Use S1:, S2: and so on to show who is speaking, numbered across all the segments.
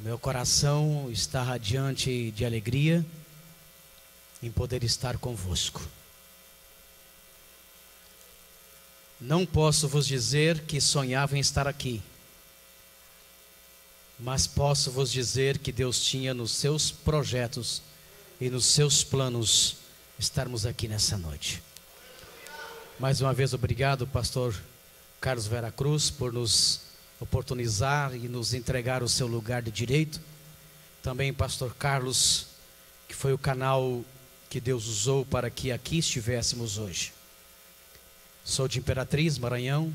S1: Meu coração está radiante de alegria em poder estar convosco. Não posso vos dizer que sonhava em estar aqui, mas posso vos dizer que Deus tinha nos seus projetos e nos seus planos estarmos aqui nessa noite. Mais uma vez, obrigado, pastor Carlos Vera Cruz, por nos oportunizar e nos entregar o seu lugar de direito. Também pastor Carlos, que foi o canal que Deus usou para que aqui estivéssemos hoje. Sou de Imperatriz, Maranhão,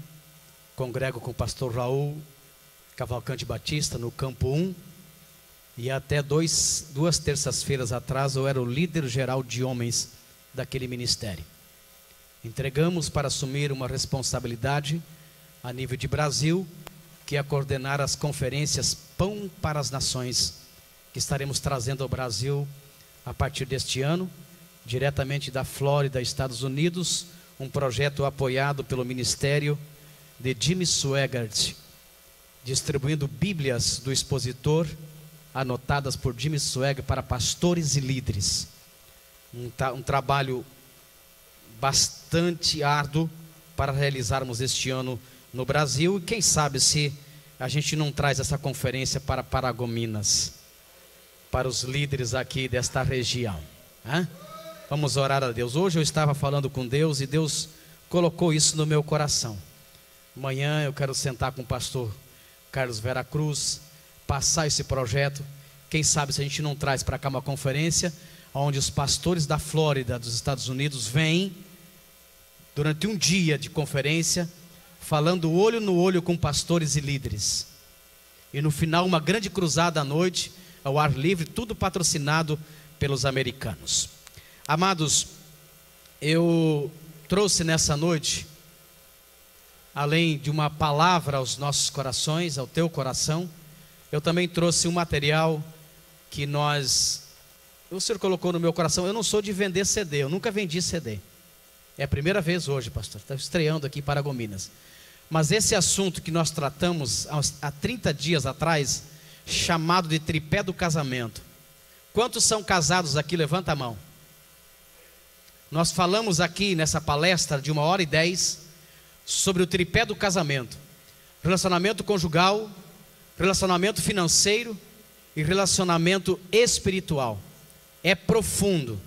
S1: congrego com o pastor Raul Cavalcante Batista no Campo 1, e até duas terças-feiras atrás eu era o líder geral de homens daquele ministério. Entregamos para assumir uma responsabilidade a nível de Brasil, que é coordenar as conferências Pão para as Nações, que estaremos trazendo ao Brasil a partir deste ano, diretamente da Flórida, Estados Unidos, um projeto apoiado pelo ministério de Jimmy Swaggart, distribuindo Bíblias do expositor, anotadas por Jimmy Swaggart para pastores e líderes. Um trabalho bastante árduo para realizarmos este ano no Brasil, e quem sabe se a gente não traz essa conferência para Paragominas, para os líderes aqui desta região, hein? Vamos orar a Deus. Hoje eu estava falando com Deus e Deus colocou isso no meu coração. Amanhã eu quero sentar com o pastor Carlos Vera Cruz, passar esse projeto. Quem sabe se a gente não traz para cá uma conferência onde os pastores da Flórida, dos Estados Unidos, vêm durante um dia de conferência, falando olho no olho com pastores e líderes. E no final uma grande cruzada à noite, ao ar livre, tudo patrocinado pelos americanos. Amados, eu trouxe nessa noite, além de uma palavra aos nossos corações, ao teu coração, eu também trouxe um material que o Senhor colocou no meu coração. Eu não sou de vender CD, eu nunca vendi CD. É a primeira vez hoje, pastor, está estreando aqui em Paragominas. Mas esse assunto que nós tratamos há 30 dias atrás, chamado de tripé do casamento. Quantos são casados aqui? Levanta a mão. Nós falamos aqui nessa palestra de 1h10 sobre o tripé do casamento: relacionamento conjugal, relacionamento financeiro e relacionamento espiritual. É profundo.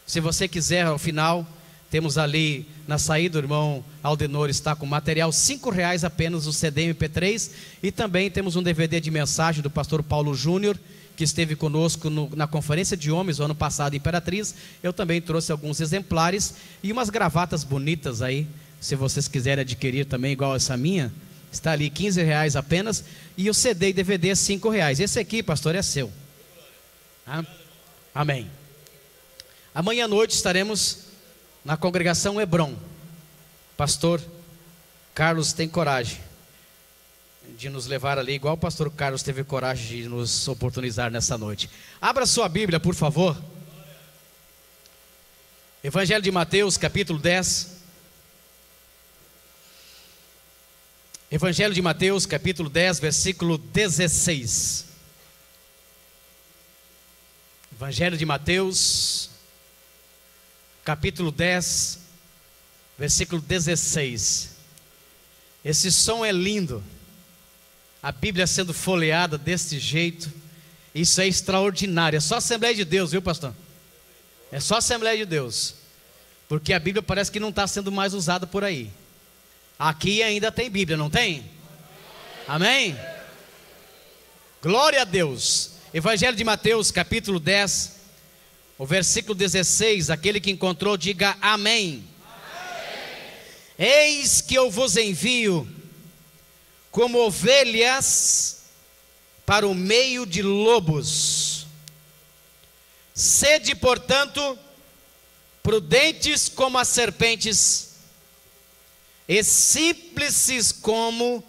S1: Se você quiser, ao final, temos ali na saída, o irmão Aldenor está com material, R$5 apenas o CD MP3, e também temos um DVD de mensagem do pastor Paulo Júnior, que esteve conosco na conferência de homens o ano passado em Imperatriz. Eu também trouxe alguns exemplares e umas gravatas bonitas aí, se vocês quiserem adquirir também, igual essa minha, está ali R$15 apenas, e o CD e DVD é R$5. Esse aqui, pastor, é seu. Amém. Amanhã à noite estaremos na congregação Hebron. Pastor Carlos tem coragem de nos levar ali, igual o pastor Carlos teve coragem de nos oportunizar nessa noite. Abra sua Bíblia, por favor. Evangelho de Mateus, capítulo 10. Evangelho de Mateus, capítulo 10, versículo 16. Evangelho de Mateus, capítulo 10, versículo 16. Esse som é lindo. A Bíblia sendo folheada desse jeito, isso é extraordinário. É só Assembleia de Deus, viu, pastor? É só Assembleia de Deus, porque a Bíblia parece que não está sendo mais usada por aí. Aqui ainda tem Bíblia, não tem? Amém? Glória a Deus. Evangelho de Mateus, capítulo 10, o versículo 16. Aquele que encontrou, diga amém. Amém. Eis que eu vos envio como ovelhas para o meio de lobos. Sede, portanto, prudentes como as serpentes e simples como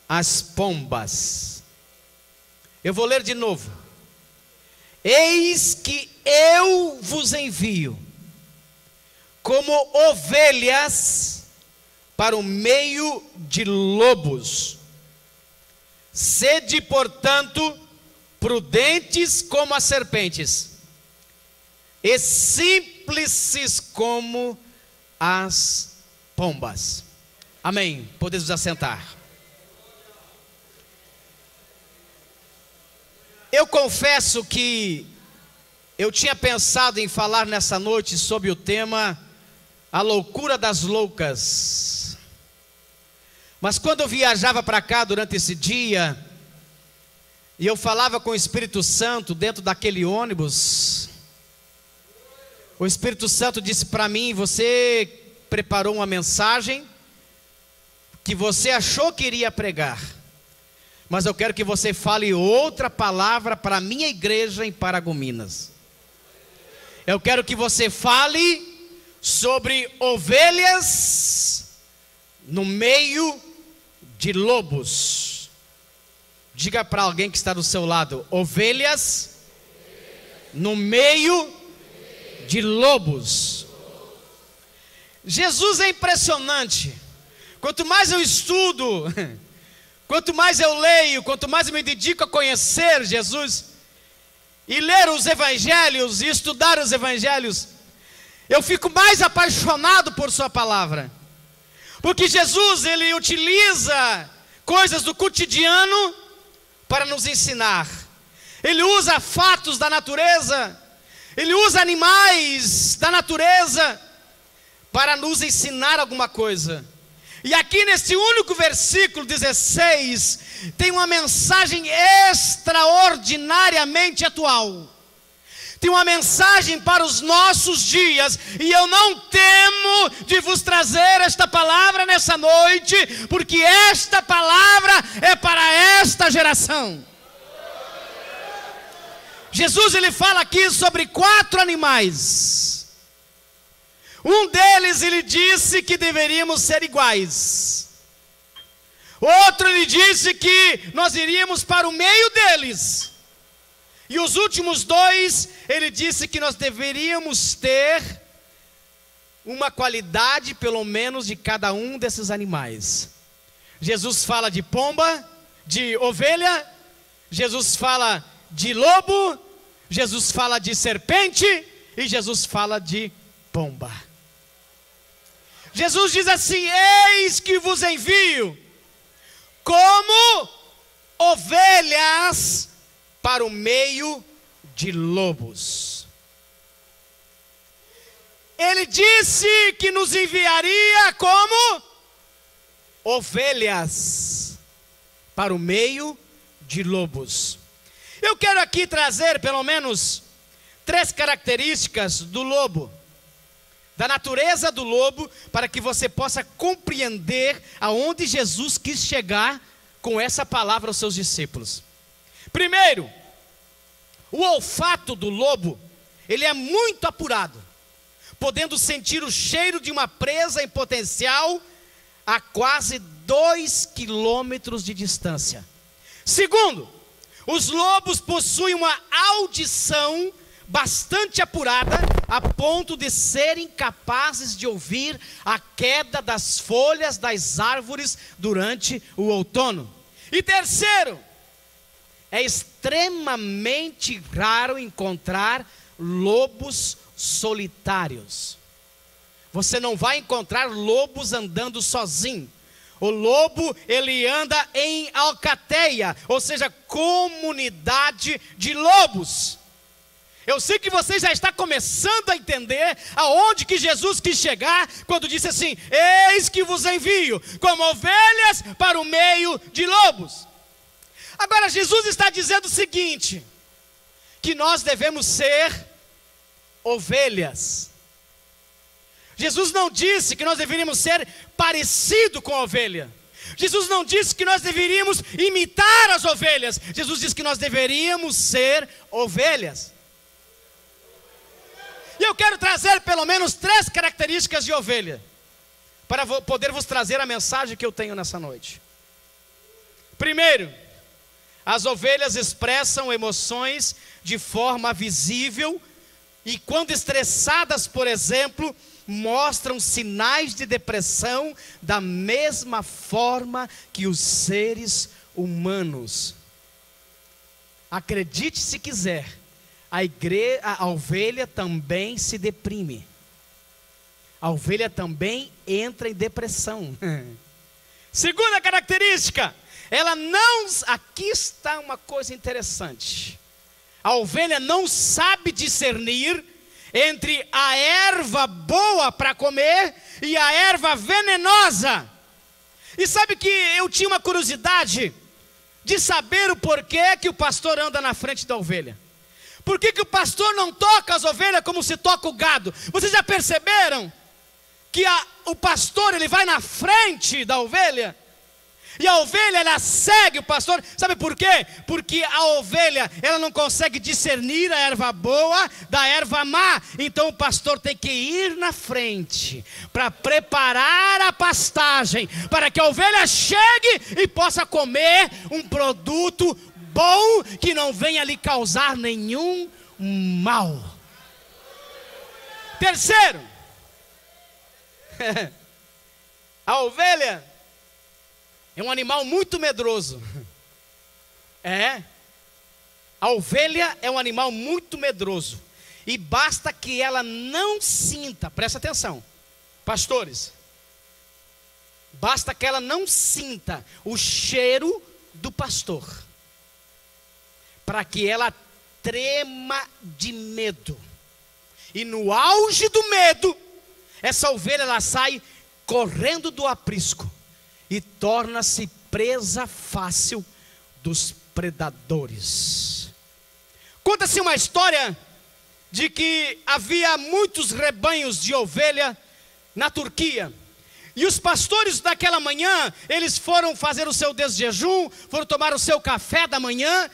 S1: as pombas. Eu vou ler de novo. Eis que eu vos envio como ovelhas para o meio de lobos. Sede, portanto, prudentes como as serpentes, e simples como as pombas. Amém. Podemos nos assentar. Eu confesso que eu tinha pensado em falar nessa noite sobre o tema A Loucura das Loucas. Mas quando eu viajava para cá durante esse dia, e eu falava com o Espírito Santo dentro daquele ônibus, o Espírito Santo disse para mim: você preparou uma mensagem que você achou que iria pregar, mas eu quero que você fale outra palavra para a minha igreja em Paragominas. Eu quero que você fale sobre ovelhas no meio de lobos. Diga para alguém que está do seu lado: ovelhas no meio de lobos. Jesus é impressionante. Quanto mais eu estudo, quanto mais eu leio, quanto mais eu me dedico a conhecer Jesus e ler os evangelhos e estudar os evangelhos, eu fico mais apaixonado por sua palavra. Porque Jesus, ele utiliza coisas do cotidiano para nos ensinar. Ele usa fatos da natureza, ele usa animais da natureza para nos ensinar alguma coisa. E aqui nesse único versículo 16, tem uma mensagem extraordinariamente atual. Tem uma mensagem para os nossos dias, e eu não temo de vos trazer esta palavra nessa noite, porque esta palavra é para esta geração. Jesus, ele fala aqui sobre 4 animais. Um deles ele disse que deveríamos ser iguais. Outro ele disse que nós iríamos para o meio deles. E os últimos 2, ele disse que nós deveríamos ter uma qualidade pelo menos de cada um desses animais. Jesus fala de pomba, de ovelha. Jesus fala de lobo. Jesus fala de serpente. E Jesus fala de pomba. Jesus diz assim: eis que vos envio como ovelhas para o meio de lobos. Ele disse que nos enviaria como ovelhas para o meio de lobos. Eu quero aqui trazer pelo menos 3 características do lobo, da natureza do lobo, para que você possa compreender aonde Jesus quis chegar com essa palavra aos seus discípulos. Primeiro, o olfato do lobo, ele é muito apurado, podendo sentir o cheiro de uma presa em potencial a quase 2 quilômetros de distância. Segundo, os lobos possuem uma audição bastante apurada, a ponto de serem capazes de ouvir a queda das folhas das árvores durante o outono. E terceiro, é extremamente raro encontrar lobos solitários. Você não vai encontrar lobos andando sozinho. O lobo, ele anda em alcateia, ou seja, comunidade de lobos. Eu sei que você já está começando a entender aonde que Jesus quis chegar quando disse assim: eis que vos envio como ovelhas para o meio de lobos. Agora Jesus está dizendo o seguinte, que nós devemos ser ovelhas. Jesus não disse que nós deveríamos ser parecido com a ovelha. Jesus não disse que nós deveríamos imitar as ovelhas. Jesus disse que nós deveríamos ser ovelhas. E eu quero trazer pelo menos 3 características de ovelha, para poder vos trazer a mensagem que eu tenho nessa noite. Primeiro, as ovelhas expressam emoções de forma visível, e quando estressadas, por exemplo, mostram sinais de depressão da mesma forma que os seres humanos. Acredite se quiser, a ovelha também se deprime. A ovelha também entra em depressão. Segunda característica, ela não... Aqui está uma coisa interessante. A ovelha não sabe discernir entre a erva boa para comer e a erva venenosa. E sabe que eu tinha uma curiosidade de saber o porquê que o pastor anda na frente da ovelha. Por que o pastor não toca as ovelhas como se toca o gado? Vocês já perceberam que o pastor, ele vai na frente da ovelha? E a ovelha, ela segue o pastor. Sabe por quê? Porque a ovelha, ela não consegue discernir a erva boa da erva má. Então o pastor tem que ir na frente para preparar a pastagem, para que a ovelha chegue e possa comer um produto bom, que não venha lhe causar nenhum mal. Terceiro, a ovelha é um animal muito medroso. A ovelha é um animal muito medroso. E basta que ela não sinta, presta atenção, pastores, basta que ela não sinta o cheiro do pastor, para que ela trema de medo. E no auge do medo, essa ovelha, ela sai correndo do aprisco e torna-se presa fácil dos predadores. Conta-se uma história de que havia muitos rebanhos de ovelha na Turquia. E os pastores daquela manhã, eles foram fazer o seu desjejum, foram tomar o seu café da manhã.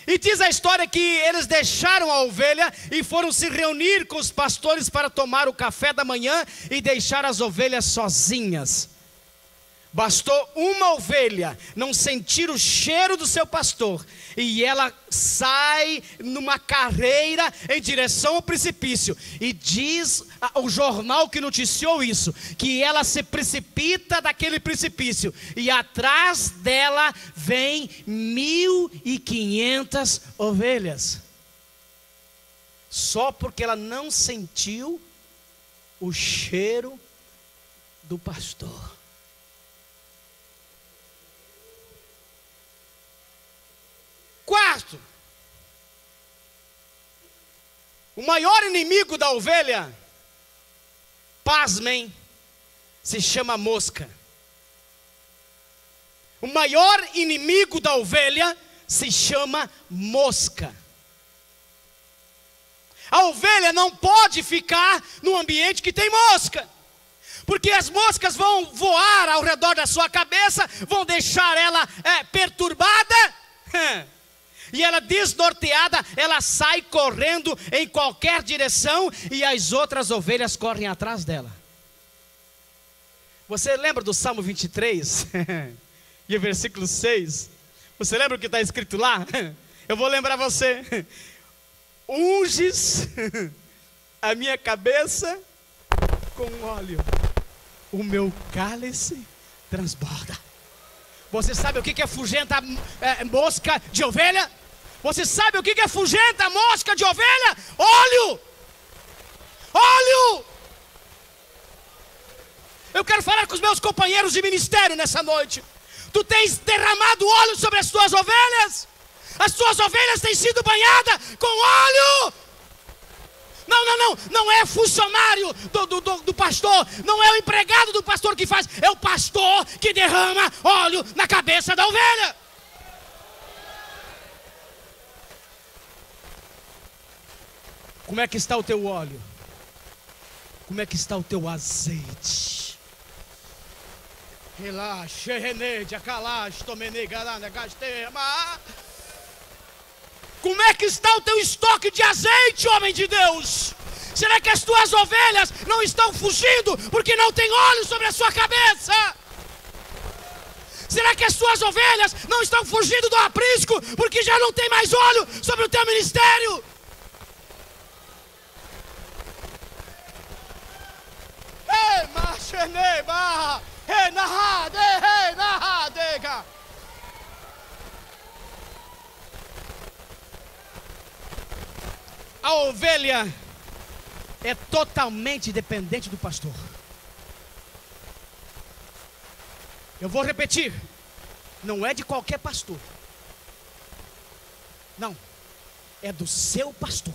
S1: E diz a história que eles deixaram a ovelha e foram se reunir com os pastores para tomar o café da manhã e deixar as ovelhas sozinhas. Bastou uma ovelha não sentir o cheiro do seu pastor e ela sai numa carreira em direção ao precipício. E diz o jornal que noticiou isso, que ela se precipita daquele precipício e atrás dela vem 1.500 ovelhas. Só porque ela não sentiu o cheiro do pastor. Quarto, o maior inimigo da ovelha, pasmem, se chama mosca. O maior inimigo da ovelha se chama mosca. A ovelha não pode ficar num ambiente que tem mosca, porque as moscas vão voar ao redor da sua cabeça, vão deixar ela perturbada. E ela desnorteada, ela sai correndo em qualquer direção e as outras ovelhas correm atrás dela. Você lembra do Salmo 23? E o versículo 6? Você lembra o que está escrito lá? Eu vou lembrar você. Unges a minha cabeça com óleo, o meu cálice transborda. Você sabe o que é fugenta mosca de ovelha? Você sabe o que é fugenta mosca de ovelha? Óleo! Óleo! Eu quero falar com os meus companheiros de ministério nessa noite. Tu tens derramado óleo sobre as tuas ovelhas? As tuas ovelhas têm sido banhadas com óleo? Não é funcionário do pastor, não é o empregado do pastor que faz, é o pastor que derrama óleo na cabeça da ovelha. Como é que está o teu óleo? Como é que está o teu azeite? Relaxa, renedia, calaste, tomene, garana, gastema. Como é que está o teu estoque de azeite, homem de Deus? Será que as tuas ovelhas não estão fugindo porque não tem óleo sobre a sua cabeça? Será que as tuas ovelhas não estão fugindo do aprisco porque já não tem mais óleo sobre o teu ministério? Ei, macheneba, ei, nahade, ei, nahadega. A ovelha é totalmente dependente do pastor. Eu vou repetir. Não é de qualquer pastor. Não. É do seu pastor.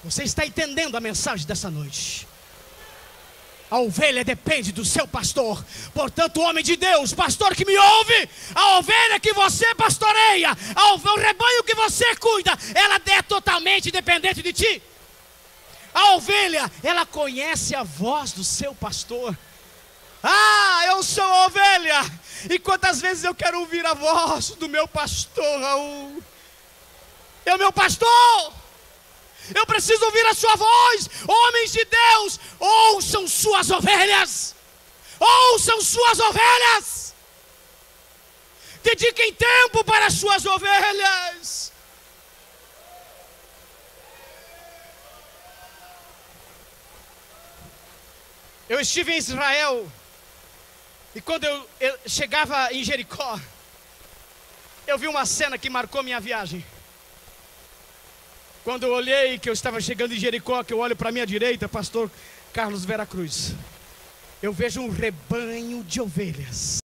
S1: Você está entendendo a mensagem dessa noite? A ovelha depende do seu pastor. Portanto, homem de Deus, pastor que me ouve, a ovelha que você pastoreia, o rebanho que você cuida, ela é totalmente dependente de ti. A ovelha, ela conhece a voz do seu pastor. Ah, eu sou a ovelha. E quantas vezes eu quero ouvir a voz do meu pastor, Raul? É o meu pastor. Eu preciso ouvir a sua voz. Homens de Deus, ouçam suas ovelhas. Ouçam suas ovelhas. Dediquem tempo para as suas ovelhas. Eu estive em Israel. E quando eu chegava em Jericó, eu vi uma cena que marcou minha viagem. Quando eu olhei que eu estava chegando em Jericó, que eu olho para a minha direita, pastor Carlos Veracruz, eu vejo um rebanho de ovelhas.